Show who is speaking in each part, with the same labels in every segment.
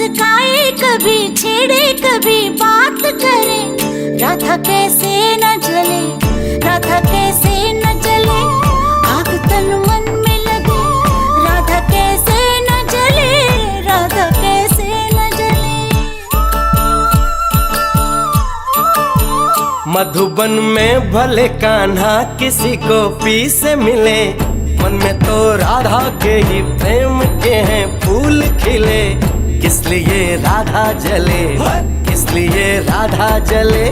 Speaker 1: मुस्काए कभी, छेड़े कभी, बात करे, राधा कैसे न जले, राधा कैसे न जले, आग तन मन में लगे, राधा कैसे न जले, राधा कैसे न जले।
Speaker 2: मधुबन में भले कान्हा किसी गोपी से मिले, मन में तो राधा के ही प्रेम के हैं फूल खिले। किस लिए राधा जले, किस लिए राधा जले,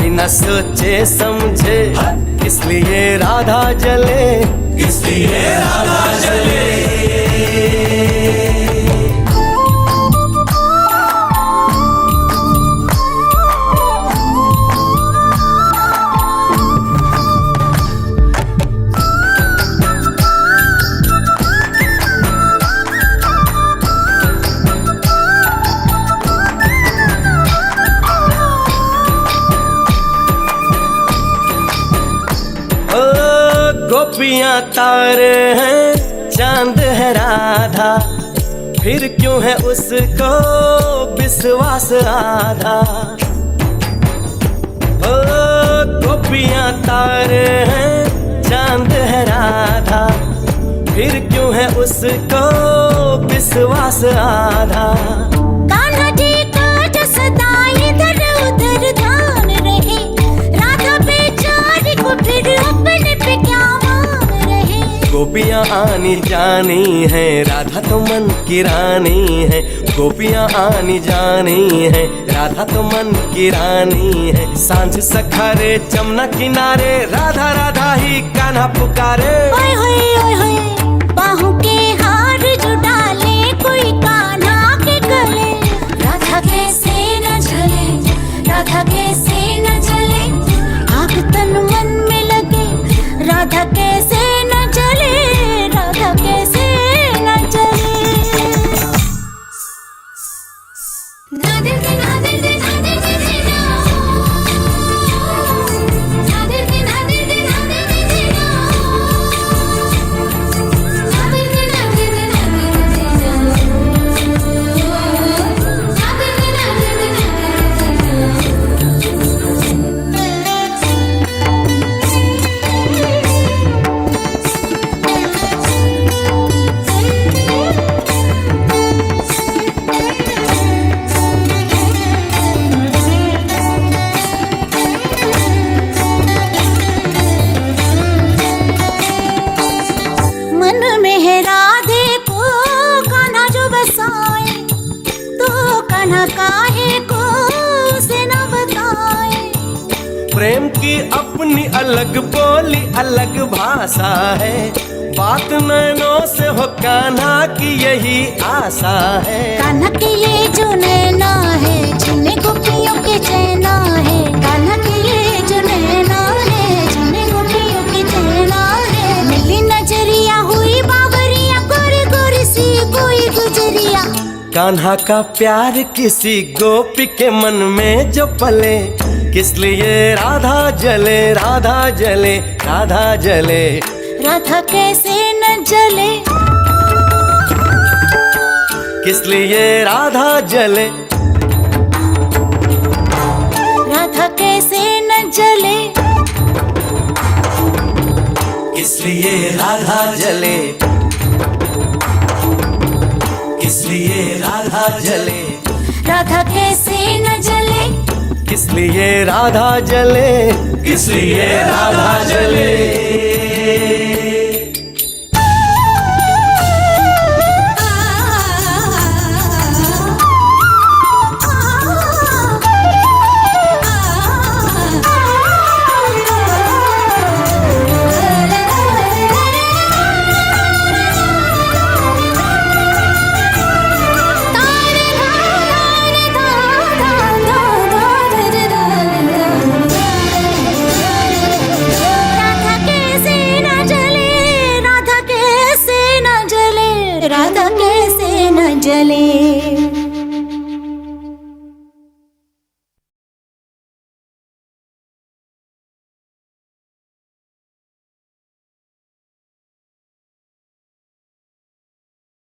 Speaker 2: बिना सोचे समझे, किस लिए राधा जले, किस लिए राधा जले। गोपियां तारे हैं, चांद है राधा, फिर क्यों है उसको विश्वास आधा। ओ गोपियां तारे हैं, चांद है राधा, फिर क्यों है उसको विश्वास आधा।
Speaker 1: कान्हा जी का जो सदा इधर उधर ध्यान रहे, राधा बेचारी को फिर अपने पे क्या मान रहे।
Speaker 2: गोपियां आनी जानी है, राधा तो मन की रानी है। गोपियां आनी जानी है, राधा तो मन की रानी है। सांझ सखारे जमुना किनारे, राधा राधा ही कान्हा पुकारे।
Speaker 1: ओए होए ओए होए, बाहों के हार जो डाले कोई कान्हा के गले, राधा कैसे न जले, राधा कैसे न जले, आग तन मन में लगे, राधा कैसे न जले, राधा कैसे न जले। काहे को उसे न बताए,
Speaker 2: प्रेम की अपनी अलग बोली अलग भाषा है। बात नैनों से हो कान्हा की यही आशा है।
Speaker 1: कान्हा के ये जो नैना है, जिन्हें गोपियों के चैना है। कान्हा के ये जो नैना है, जिन्हें गोपियों के चैना है। मिली नजरिया हुई बावरिया, गोरी गोरी सी कोई गुजरिया।
Speaker 2: कान्हा का प्यार किसी गोपी के मन में जो पले, किस लिए राधा जले, राधा जले, राधा जले,
Speaker 1: राधा कैसे न जले,
Speaker 2: किस लिए राधा जले,
Speaker 1: राधा कैसे न जले,
Speaker 2: किस लिए राधा जले, किस लिए राधा जले,
Speaker 1: राधा कैसे न जले,
Speaker 2: किस लिए राधा जले, किस लिए राधा जले।
Speaker 1: राधा कैसे न जले।